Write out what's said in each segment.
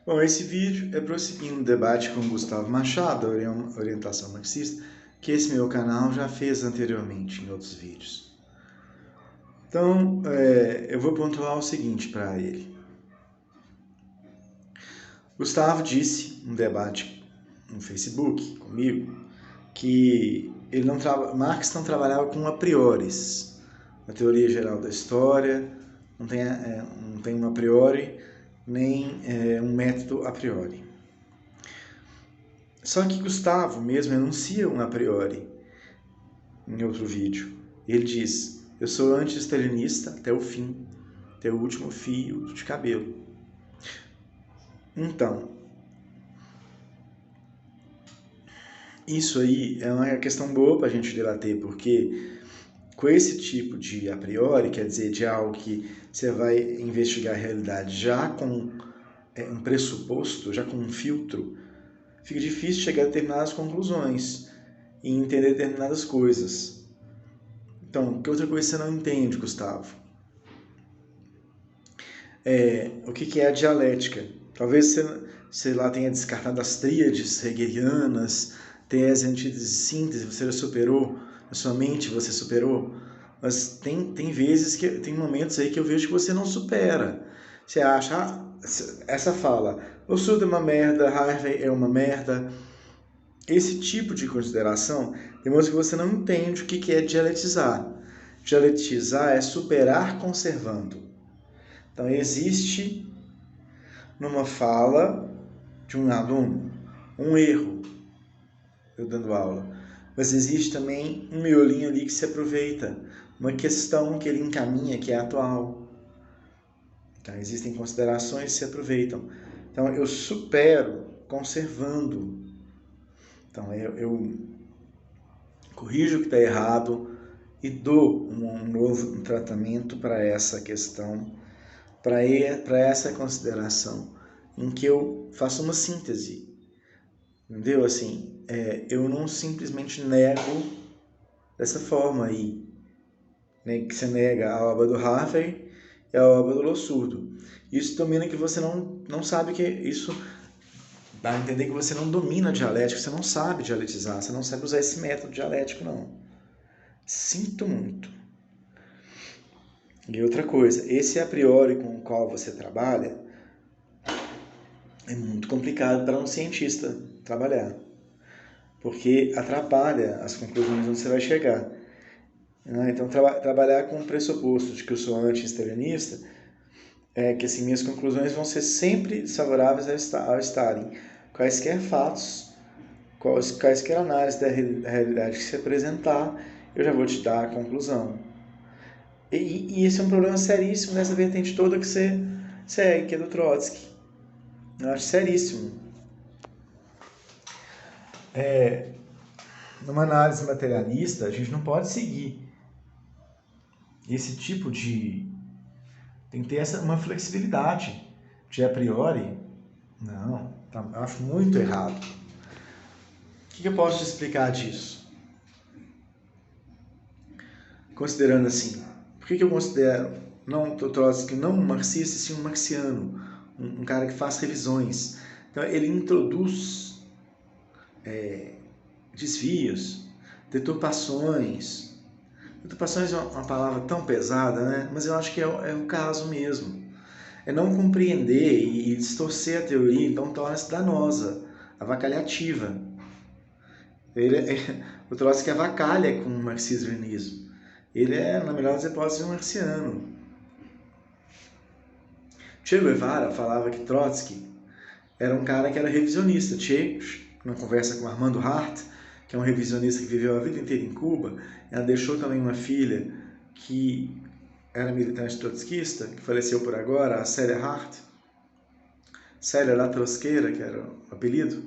Bom, esse vídeo é prosseguindo o debate com Gustavo Machado, da orientação marxista, que esse meu canal já fez anteriormente em outros vídeos. Então, eu vou pontuar o seguinte para ele. Gustavo disse, num debate no Facebook comigo, que Marx não trabalhava com a prioris. A teoria geral da história não tem um a priori, nem um método a priori. Só que Gustavo mesmo enuncia um a priori em outro vídeo. Ele diz: eu sou anti-stalinista até o fim, até o último fio de cabelo. Então, isso aí é uma questão boa para a gente debater, porque com esse tipo de a priori, quer dizer, de algo que você vai investigar a realidade já com um pressuposto, já com um filtro, fica difícil chegar a determinadas conclusões e entender determinadas coisas. Então, que outra coisa você não entende, Gustavo? O que é a dialética? Talvez você lá tenha descartado as tríades hegelianas, tese, antítese, síntese, você já superou, na sua mente você superou, mas tem vezes tem momentos aí que eu vejo que você não supera. Você acha, essa fala, o Sul é uma merda, Harvey é uma merda. Esse tipo de consideração demonstra que você não entende o que é dialetizar. Dialetizar é superar conservando. Então, existe numa fala de um aluno um erro, eu dando aula, mas existe também um miolinho ali que se aproveita, uma questão que ele encaminha que é atual. Então, existem considerações que se aproveitam. Então, eu supero conservando. Então, eu corrijo o que está errado e dou um novo tratamento para essa questão, para essa consideração, em que eu faço uma síntese, entendeu? Assim, eu não simplesmente nego dessa forma aí, né, que você nega a obra do Harvey e a obra do Lossurdo. Isso domina que você não sabe que isso dá a entender que você não domina a dialética, você não sabe dialetizar, você não sabe usar esse método dialético, não. Sinto muito. E outra coisa, esse a priori com o qual você trabalha é muito complicado para um cientista trabalhar, porque atrapalha as conclusões onde você vai chegar. Então, trabalhar com o pressuposto de que eu sou anti-stalinista é que assim, minhas conclusões vão ser sempre desfavoráveis ao Stalin. Quaisquer fatos, quaisquer análises da realidade que se apresentar, eu já vou te dar a conclusão. E esse é um problema seríssimo nessa vertente toda que você segue, que é do Trotsky. Eu acho seríssimo. Numa análise materialista, a gente não pode seguir esse tipo de... Tem que ter uma flexibilidade de a priori. Não, eu acho muito errado. O que eu posso te explicar disso? Considerando assim, por que eu considero não Trotsky não um marxista, sim um marxiano, um cara que faz revisões. Então ele introduz desvios, deturpações. Deturpações é uma palavra tão pesada, né? Mas eu acho que é o caso mesmo. É não compreender e distorcer a teoria, então torna-se danosa, avacalhativa. O Trotsky avacalha com o marxismo-leninismo. Ele é, na melhor das hipóteses, um marxiano. Che Guevara falava que Trotsky era um cara que era revisionista. Che, numa conversa com Armando Hart, que é um revisionista que viveu a vida inteira em Cuba, ela deixou também uma filha que era militante trotskista, que faleceu por agora, a Célia Hart. Célia La Trotskera, que era o apelido,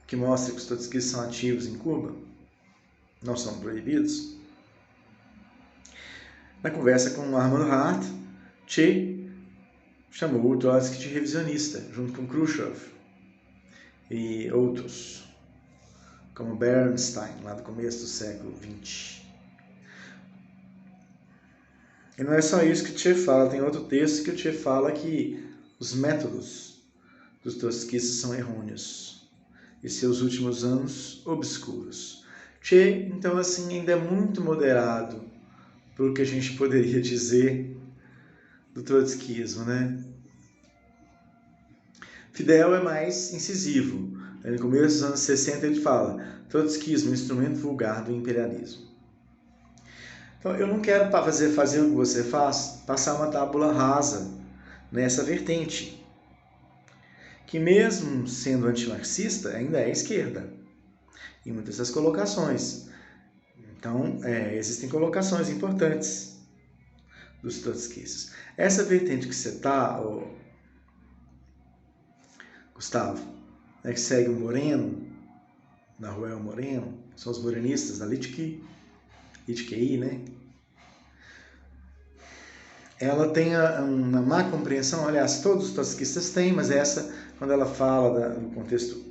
que mostra que os trotskistas são ativos em Cuba, não são proibidos. Na conversa com o Armando Hart, Che chamou o Trotsky de revisionista, junto com Khrushchev e outros, como Bernstein, lá do começo do século XX. E não é só isso que o Che fala, tem outro texto que o Che fala que os métodos dos trotskistas são errôneos e seus últimos anos obscuros. Che, então, assim, ainda é muito moderado para o que a gente poderia dizer do trotskismo, né? Fidel é mais incisivo. No começo dos anos 60 ele fala: trotskismo, instrumento vulgar do imperialismo. Então, eu não quero fazer o que você faz, passar uma tábula rasa nessa vertente, que mesmo sendo antimarxista, ainda é esquerda, em muitas das colocações. Então, existem colocações importantes dos trotskistas. Essa vertente que você está, Gustavo, que segue o Moreno, na Ruel Moreno, são os morenistas da Litkei, né? Ela tem uma má compreensão, aliás, todos os trotskistas têm, mas essa, quando ela fala do contexto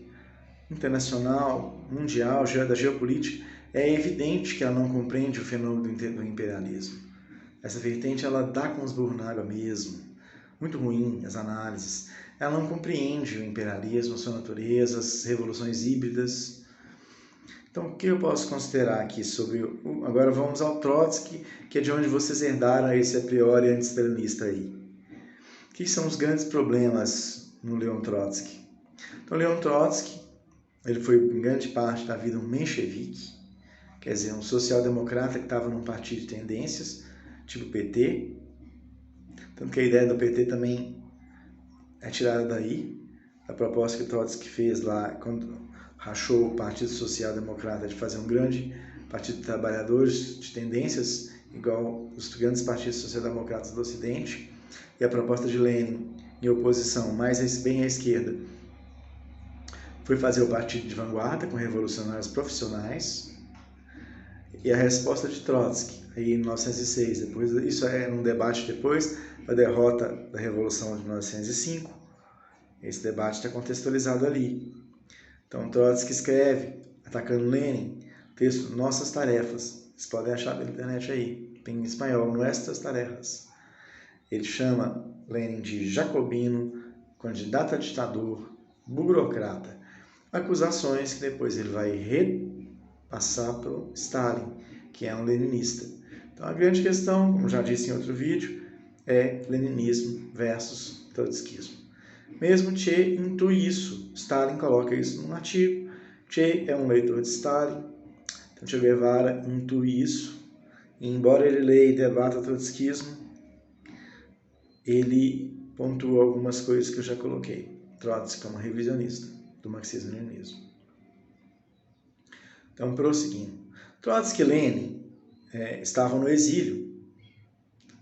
internacional, mundial, da geopolítica, é evidente que ela não compreende o fenômeno do imperialismo. Essa vertente, ela dá com os burros na água mesmo. Muito ruim as análises. Ela não compreende o imperialismo, a sua natureza, as revoluções híbridas. Então, o que eu posso considerar aqui sobre... Agora vamos ao Trotsky, que é de onde vocês herdaram esse a priori anti-stalinista aí. O que são os grandes problemas no Leon Trotsky? Então, Leon Trotsky, ele foi, em grande parte da vida, um menchevique, quer dizer, um social-democrata que estava num partido de tendências, tipo PT. Tanto que a ideia do PT também é tirada daí, da proposta que Trotsky fez lá, quando rachou o Partido Social Democrata, de fazer um grande partido de trabalhadores de tendências, igual os grandes partidos social-democratas do Ocidente, e a proposta de Lenin, em oposição, bem à esquerda, foi fazer o partido de vanguarda, com revolucionários profissionais, e a resposta de Trotsky, aí em 1906, isso é um debate depois da derrota da Revolução de 1905, esse debate está contextualizado ali. Então, Trotsky escreve, atacando Lenin, o texto Nossas Tarefas. Vocês podem achar pela internet aí, tem em espanhol, Nuestras Tarefas. Ele chama Lenin de jacobino, candidato a ditador, burocrata. Acusações que depois ele vai repassar para o Stalin, que é um leninista. Então, a grande questão, como já disse em outro vídeo, é leninismo versus trotskismo. Mesmo Che intui isso. Stalin coloca isso num artigo. Che é um leitor de Stalin. Então, Che Guevara intui isso. E, embora ele leia e debata o trotskismo, ele pontua algumas coisas que eu já coloquei. Trotsky como revisionista do marxismo-leninismo. Então, prosseguindo. Trotsky e Lenin estavam no exílio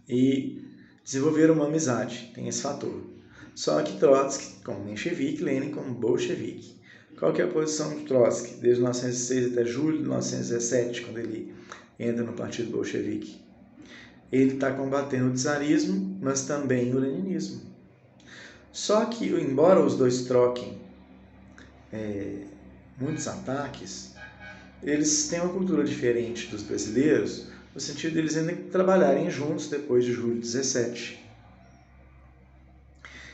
e desenvolveram uma amizade. Tem esse fator. Só que Trotsky como menchevique, Lenin como bolchevique. Qual que é a posição de Trotsky desde 1906 até julho de 1917, quando ele entra no partido bolchevique? Ele está combatendo o czarismo, mas também o leninismo. Só que, embora os dois troquem muitos ataques, eles têm uma cultura diferente dos brasileiros, no sentido de eles ainda trabalharem juntos depois de julho de 17.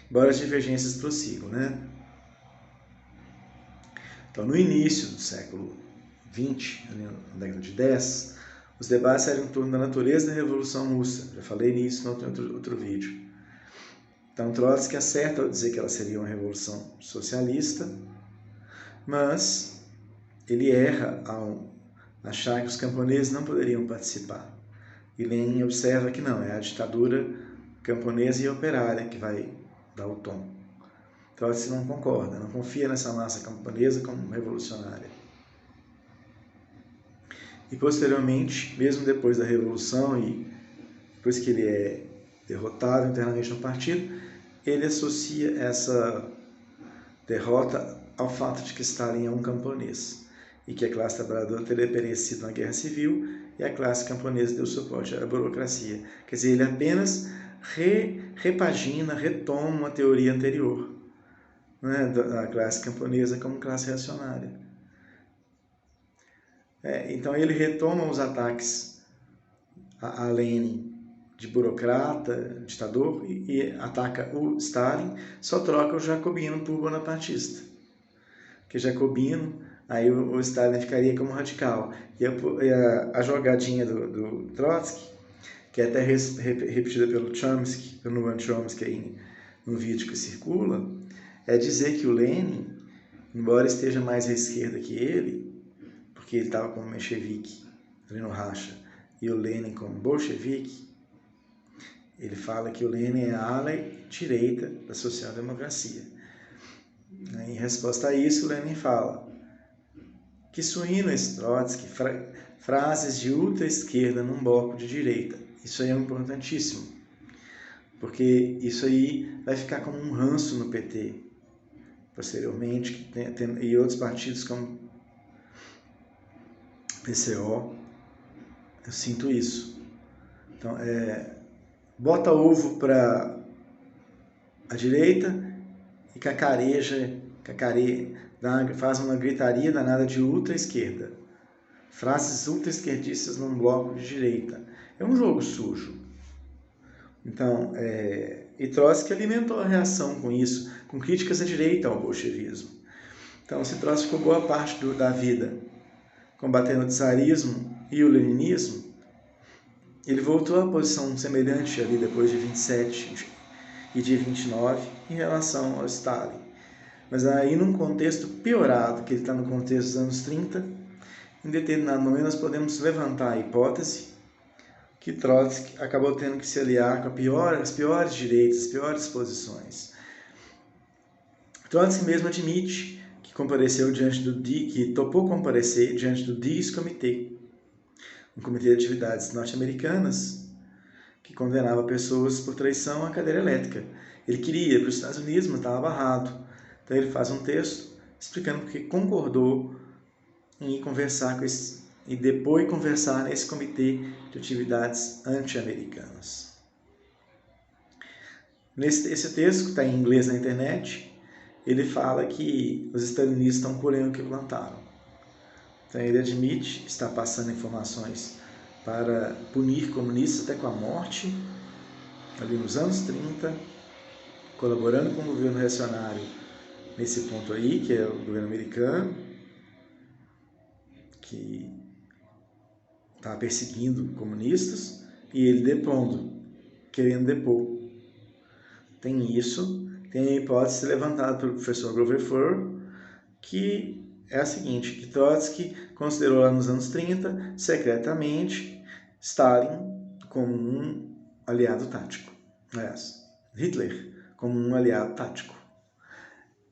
Embora as divergências prossigam, né? Então, no início do século XX, na década de 10, os debates eram em torno da natureza da Revolução Russa. Já falei nisso no outro vídeo. Então, Trotsky acerta ao dizer que ela seria uma revolução socialista, mas ele erra ao achar que os camponeses não poderiam participar. E Lenin observa que não, é a ditadura camponesa e operária que vai dar o tom. Trotsky não concorda, não confia nessa massa camponesa como revolucionária. E posteriormente, mesmo depois da Revolução e depois que ele é derrotado internamente no partido, ele associa essa derrota ao fato de que Stalin é um camponês e que a classe trabalhadora teria perecido na guerra civil e a classe camponesa deu suporte à burocracia. Quer dizer, ele apenas repagina, retoma uma teoria anterior, né, da classe camponesa como classe reacionária. Então ele retoma os ataques a Lenin de burocrata, ditador, e ataca o Stalin, só troca o jacobino por bonapartista. Porque jacobino, aí o Stalin ficaria como radical. E a jogadinha do Trotsky, que é até repetida pelo Chomsky, pelo Noam Chomsky aí no vídeo que circula, é dizer que o Lenin, embora esteja mais à esquerda que ele, porque ele estava como menchevique ali no racha, e o Lenin como bolchevique, ele fala que o Lenin é a ala direita da social-democracia. Em resposta a isso, o Lenin fala que suíno esse Trotsky, frases de ultra-esquerda num bloco de direita. Isso aí é importantíssimo, porque isso aí vai ficar como um ranço no PT, posteriormente, e outros partidos como PCO. Eu sinto isso. Então, bota ovo para a direita e faz uma gritaria danada de ultra-esquerda. Frases ultra-esquerdistas num bloco de direita. É um jogo sujo. Então, e Trotsky alimentou a reação com isso, com críticas à direita ao bolchevismo. Então, se Trotsky ficou boa parte da vida combatendo o czarismo e o leninismo, ele voltou à posição semelhante ali depois de 27 e de 29 em relação ao Stalin. Mas aí num contexto piorado, que ele está no contexto dos anos 30, em determinado momento nós podemos levantar a hipótese que Trotsky acabou tendo que se aliar com as piores direitas, as piores posições. Trotsky mesmo admite que que topou comparecer diante do Dies Comitê, um comitê de atividades norte-americanas que condenava pessoas por traição à cadeira elétrica. Ele queria ir para os Estados Unidos, mas estava barrado. Então ele faz um texto explicando porque concordou em conversar e depois conversar nesse comitê de atividades anti-americanas. Esse texto, que está em inglês na internet, ele fala que os stalinistas estão colhendo o que plantaram. Então ele admite estar passando informações para punir comunistas até com a morte, ali nos anos 30, colaborando com o governo reacionário nesse ponto aí, que é o governo americano, que estava perseguindo comunistas, e ele depondo, querendo depor. Tem isso, tem a hipótese levantada pelo professor Grover Furr, que é a seguinte, que Trotsky considerou lá nos anos 30, secretamente, Stalin como um aliado tático. Hitler como um aliado tático.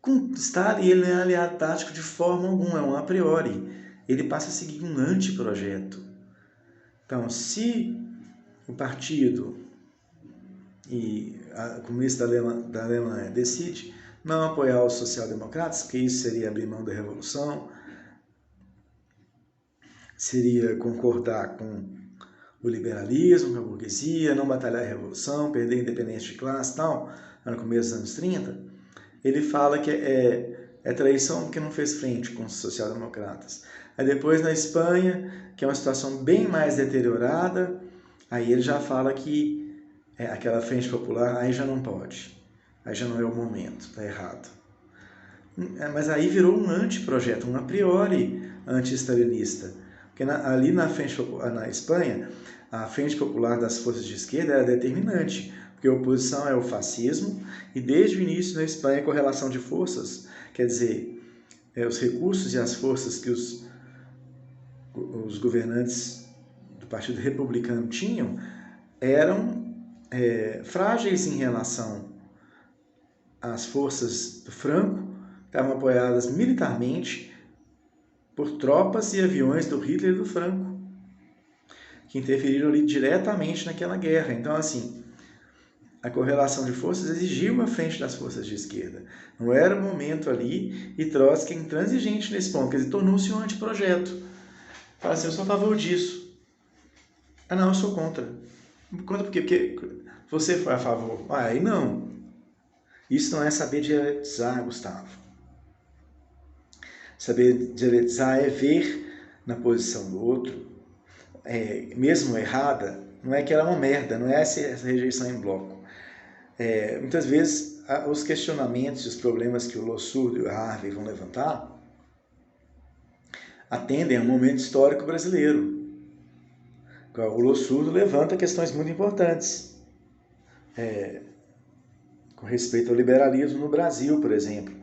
Com Stalin, ele não é aliado tático de forma alguma, é um a priori. Ele passa a seguir um anteprojeto. Então, se o partido e a comunista da Alemanha decide não apoiar os social-democratas, que isso seria abrir mão da revolução, seria concordar com o liberalismo, com a burguesia, não batalhar a revolução, perder a independência de classe e tal, no começo dos anos 30, ele fala que é traição porque não fez frente com os social-democratas. Aí depois na Espanha, que é uma situação bem mais deteriorada, aí ele já fala que aquela frente popular aí já não pode, aí já não é o momento, está errado. Mas aí virou um anteprojeto, um a priori anti-stalinista. Porque ali na Espanha, a Frente Popular das Forças de Esquerda era determinante, porque a oposição é o fascismo, e desde o início na Espanha a correlação de forças, quer dizer, os recursos e as forças que os governantes do Partido Republicano tinham eram frágeis em relação às forças do Franco, que estavam apoiadas militarmente por tropas e aviões do Hitler e do Franco, que interferiram ali diretamente naquela guerra. Então, assim, a correlação de forças exigia uma frente das forças de esquerda. Não era o momento ali, e Trotsky é intransigente nesse ponto, quer dizer, tornou-se um anteprojeto. Fala assim, eu sou a favor disso. Ah, não, eu sou contra. Contra por quê? Porque você foi a favor. Ah, aí não. Isso não é saber dialetizar, Gustavo. Saber dialetizar é ver na posição do outro, mesmo errada, Não é que ela é uma merda, não é essa rejeição em bloco. Muitas vezes, os questionamentos e os problemas que o Lawson e o Harvey vão levantar atendem a um momento histórico brasileiro. O Lawson levanta questões muito importantes, com respeito ao liberalismo no Brasil, por exemplo.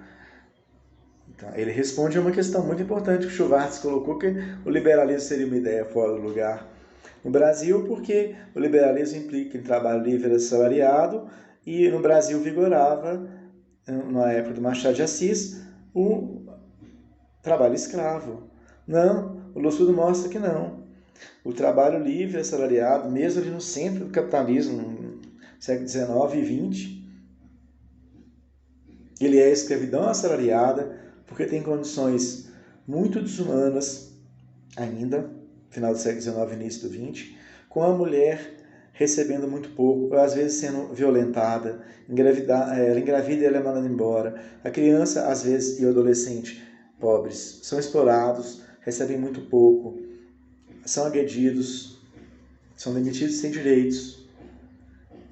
Então, ele responde a uma questão muito importante que o Schwartz colocou, que o liberalismo seria uma ideia fora do lugar no Brasil, porque o liberalismo implica em trabalho livre assalariado, e no Brasil vigorava, na época do Machado de Assis, o trabalho escravo. Não, o Lawson mostra que não. O trabalho livre assalariado, mesmo ali no centro do capitalismo, no século XIX e XX, ele é escravidão assalariada, porque tem condições muito desumanas ainda, final do século XIX e início do XX, com a mulher recebendo muito pouco, às vezes sendo violentada, ela engravida e ela é mandada embora. A criança, às vezes, e o adolescente pobres são explorados, recebem muito pouco, são agredidos, são demitidos sem direitos.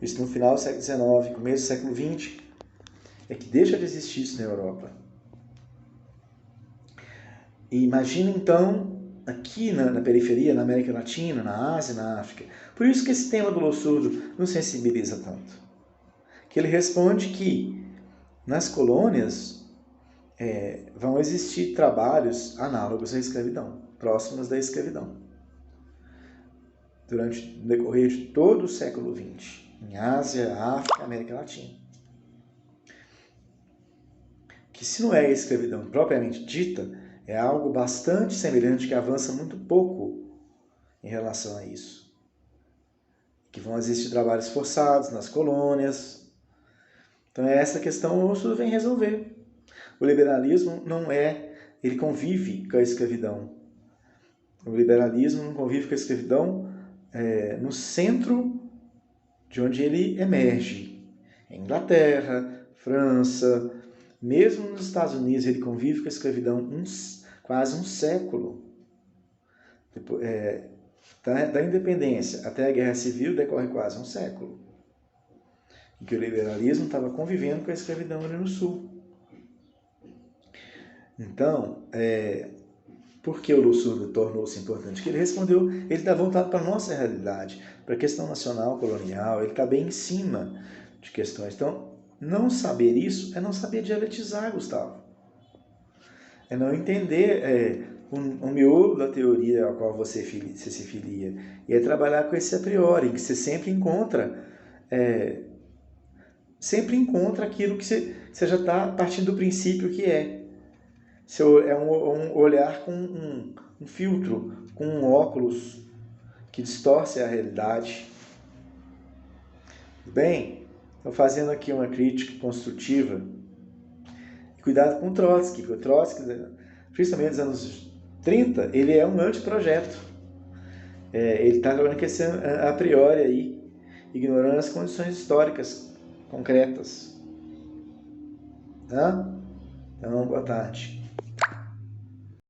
Isso no final do século XIX, começo do século XX, é que deixa de existir isso na Europa. E imagina então, aqui na periferia, na América Latina, na Ásia, na África. Por isso que esse tema do Lawson não sensibiliza tanto. Que ele responde que nas colônias vão existir trabalhos análogos à escravidão, próximos da escravidão, durante o decorrer de todo o século XX, em Ásia, África, América Latina. Que se não é a escravidão propriamente dita, é algo bastante semelhante que avança muito pouco em relação a isso. Que vão existir trabalhos forçados nas colônias. Então é essa questão que o Lawson vem resolver. O liberalismo ele convive com a escravidão. O liberalismo não convive com a escravidão no centro de onde ele emerge. Em Inglaterra, França, mesmo nos Estados Unidos ele convive com a escravidão quase um século. Da independência até a Guerra Civil decorre quase um século. Em que o liberalismo estava convivendo com a escravidão ali no Sul. Então, por que o Lawson tornou-se importante? Porque ele respondeu, ele está voltado para a nossa realidade, para a questão nacional, colonial, ele está bem em cima de questões. Então, não saber isso é não saber dialetizar, Gustavo. É não entender o miolo da teoria a qual você se filia. E é trabalhar com esse a priori, que você sempre encontra aquilo que você já está partindo do princípio que é. É um olhar com um filtro, com um óculos que distorce a realidade. Tudo bem? Estou fazendo aqui uma crítica construtiva. Cuidado com o Trotsky, porque o Trotsky, principalmente nos anos 30, ele é um anteprojeto. Ele está trabalhando com esse a priori aí, ignorando as condições históricas concretas. Tá? Então, boa tarde.